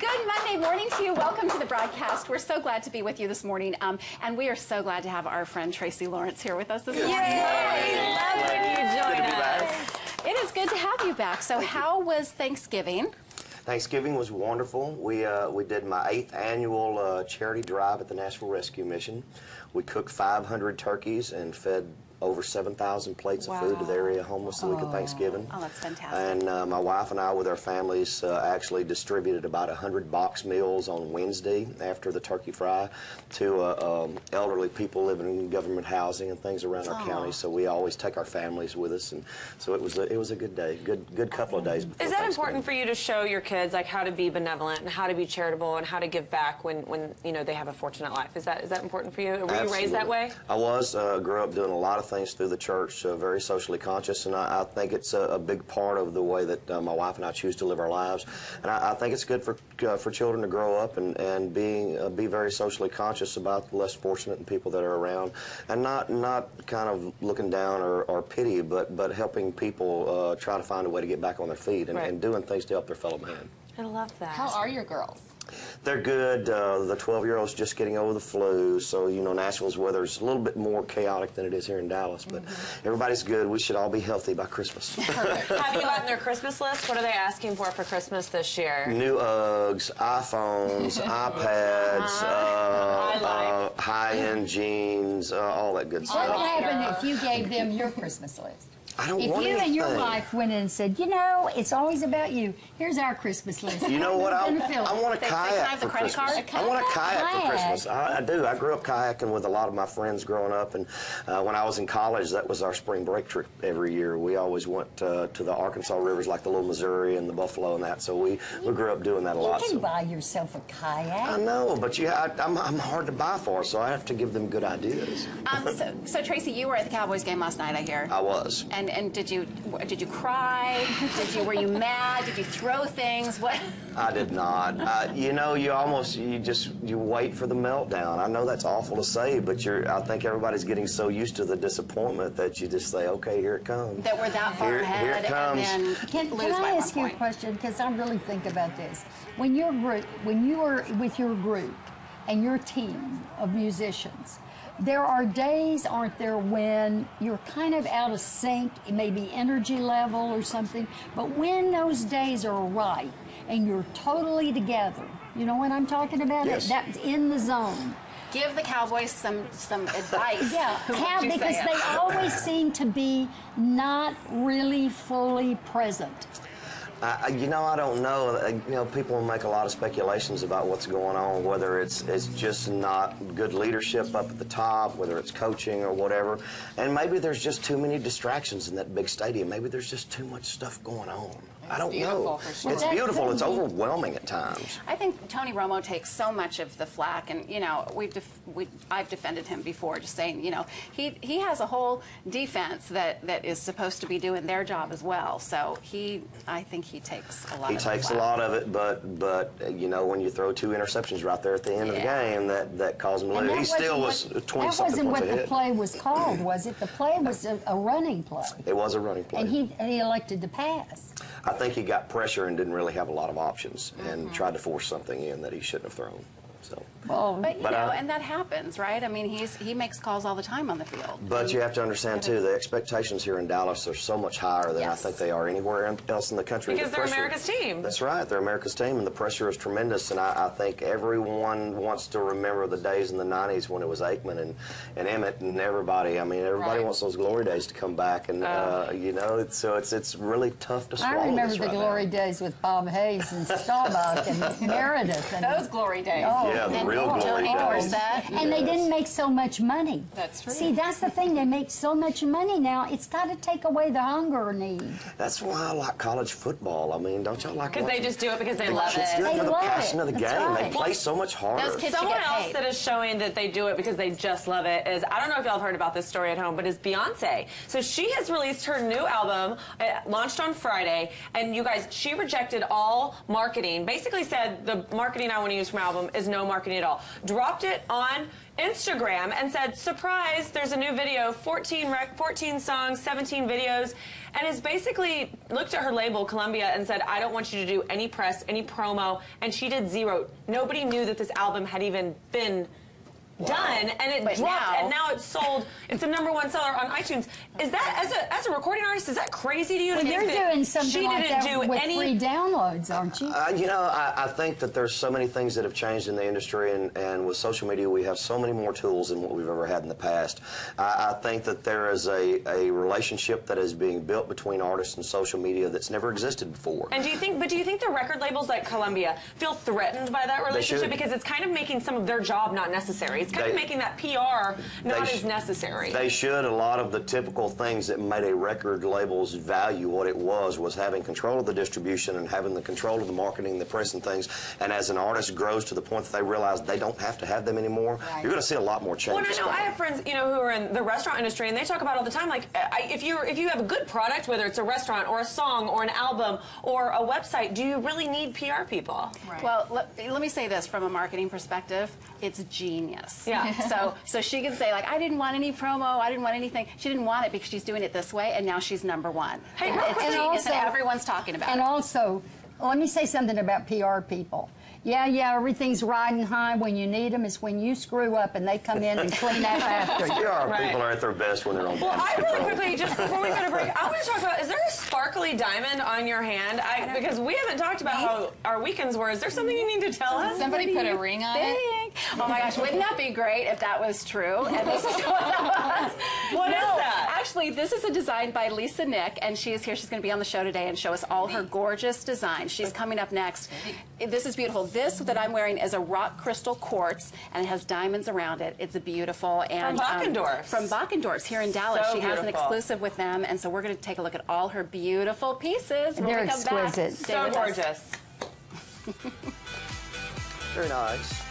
Good Monday morning to you. Welcome to the broadcast. We're so glad to be with you this morning, and we are so glad to have our friend Tracy Lawrence here with us this morning. Yay! Love when you join us. It is good to have you back. So how was Thanksgiving? Thanksgiving was wonderful. We did my 8th annual charity drive at the Nashville Rescue Mission. We cooked 500 turkeys and fed over 7,000 plates of food to the area homeless the week of Thanksgiving. Oh, that's fantastic. And my wife and I, with our families, actually distributed about 100 box meals on Wednesday after the turkey fry to elderly people living in government housing and things around our county. So we always take our families with us, and so it was a good day, good couple of days before Is that important for you to show your kids like how to be benevolent and how to be charitable and how to give back when you know they have a fortunate life? Is that important for you? Were you raised that way? I was. Grew up doing a lot of things through the church, very socially conscious, and I think it's a big part of the way that my wife and I choose to live our lives. And I think it's good for children to grow up and be very socially conscious about the less fortunate and people that are around, and not kind of looking down or pity, but helping people try to find a way to get back on their feet and doing things to help their fellow man. I love that. How are your girls? They're good. The 12-year-old's just getting over the flu, so you know Nashville's weather is a little bit more chaotic than it is here in Dallas. But everybody's good. We should all be healthy by Christmas. Have you gotten their Christmas list? What are they asking for Christmas this year? New Uggs, iPhones, iPads, high-end jeans, all that good stuff. What would happen if you gave them your Christmas list? I don't if want you anything. and your wife went in and said, you know, it's always about you. Here's our Christmas list. You know what? I want a kayak for credit Christmas. card? I want a kayak for Christmas. I do. I grew up kayaking with a lot of my friends growing up, and when I was in college, that was our spring break trip every year. We always went to the Arkansas rivers, like the Little Missouri and the Buffalo and that. So we grew up doing that a lot. You can buy yourself a kayak. I know, but I'm hard to buy for, so I have to give them good ideas. So Tracy, you were at the Cowboys game last night, I hear. I was. And did you cry? Were you mad? Did you throw things? What? I did not. You know, you wait for the meltdown. I know that's awful to say, but I think everybody's getting so used to the disappointment that you just say, okay, here it comes. That we're that far ahead. Here it comes. And then Can lose I by ask you 1 a point. question? Because I really think about this. When you are with your group and your team of musicians, there are days, aren't there, when you're kind of out of sync, maybe energy level or something, but when those days are right and you're totally together, you know what I'm talking about? Yes. That's in the zone. Give the Cowboys some advice. Yeah, because they always seem to be not really fully present. You know, I don't know. You know, people make a lot of speculations about what's going on, whether it's just not good leadership up at the top, whether it's coaching or whatever. And maybe there's just too many distractions in that big stadium. Maybe there's just too much stuff going on. I don't know. For sure. It's beautiful. It's overwhelming at times. I think Tony Romo takes so much of the flack, and you know, I've defended him before, just saying, you know, he has a whole defense that is supposed to be doing their job as well. So I think he takes a lot. He takes a lot of it, but you know, when you throw 2 interceptions right there at the end of the game, that caused him to lose. He still was 20-something points ahead. That wasn't what the play was called, was it? The play was a running play. It was a running play. And he elected to pass. I think he got pressure and didn't really have a lot of options and tried to force something in that he shouldn't have thrown. So. But you know, and that happens, right? I mean, he makes calls all the time on the field. But you have to understand too, the expectations here in Dallas are so much higher than I think they are anywhere else in the country. Because they're America's team. That's right, they're America's team, and the pressure is tremendous. And I think everyone wants to remember the days in the '90s when it was Aikman and Emmett and everybody. I mean, everybody wants those glory days to come back, and you know, it's really tough to swallow. I remember the glory days with Bob Hayes and Staubach and Meredith. And those glory days. Yeah, the real glory days. And they didn't make so much money. That's true. See, that's the thing. They make so much money now. It's got to take away the hunger need. That's why I like college football. I mean, don't y'all like? Because they just do it because they love It's it. good for the love passion it. of the That's game. right. They play so much harder. Those kids Someone should get else paid. that is showing that they do it because they just love it is, I don't know if y'all have heard about this story at home, but is Beyoncé. So she has released her new album, launched on Friday, and you guys, she rejected all marketing, basically said the marketing I want to use from my album is no no marketing at all. Dropped it on Instagram and said, surprise, there's a new video, 14 songs, 17 videos, and has basically looked at her label, Columbia, and said, I don't want you to do any press, any promo, and she did zero. Nobody knew that this album had even been done, and it dropped, and now it's sold. It's a #1 seller on iTunes. Is that, as a recording artist, is that crazy to you? Well, you're doing something like that with free downloads, aren't you? You know, I think that there's so many things that have changed in the industry, and with social media, we have so many more tools than what we've ever had in the past. I think that there is a relationship that is being built between artists and social media that's never existed before. And do you think the record labels like Columbia feel threatened by that relationship, because it's kind of making some of their job not necessary? It's kind of making that PR not as necessary. They should. A lot of the typical things that made a record label's value what it was having control of the distribution and having the control of the marketing, the press and things. And as an artist grows to the point that they realize they don't have to have them anymore, you're going to see a lot more changes. Well, I have friends, you know, who are in the restaurant industry, and they talk about all the time, like, if you have a good product, whether it's a restaurant or a song or an album or a website, do you really need PR people? Right. Well, let me say this from a marketing perspective, it's genius. Yeah. So she can say, like, I didn't want any promo, I didn't want anything. She didn't want it because she's doing it this way, and now she's #1. Hey, it's genius, and everyone's talking about it. And also, let me say something about PR people. Yeah, everything's riding high when you need them. It's when you screw up and they come in and clean up after you. PR people are at their best when they're on Well, I control. really quickly, just before we go to break, I want to talk about, is there a sparkly diamond on your hand? Because we haven't talked about how our weekends were. Is there something you need to tell us? Somebody put a ring on it. Oh my gosh, wouldn't that be great if that was true? And this is what that was. What is that? Actually, this is a design by Lisa Nick, and she is here. She's going to be on the show today and show us all her gorgeous designs. She's coming up next. This is beautiful. This that I'm wearing is a rock crystal quartz, and it has diamonds around it. It's beautiful. And From Bachendorf's. From Bachendorf's here in Dallas. So she has an beautiful. exclusive with them, and so we're going to take a look at all her beautiful pieces when They're we come back. exquisite. Stay So with us. gorgeous. Very nice.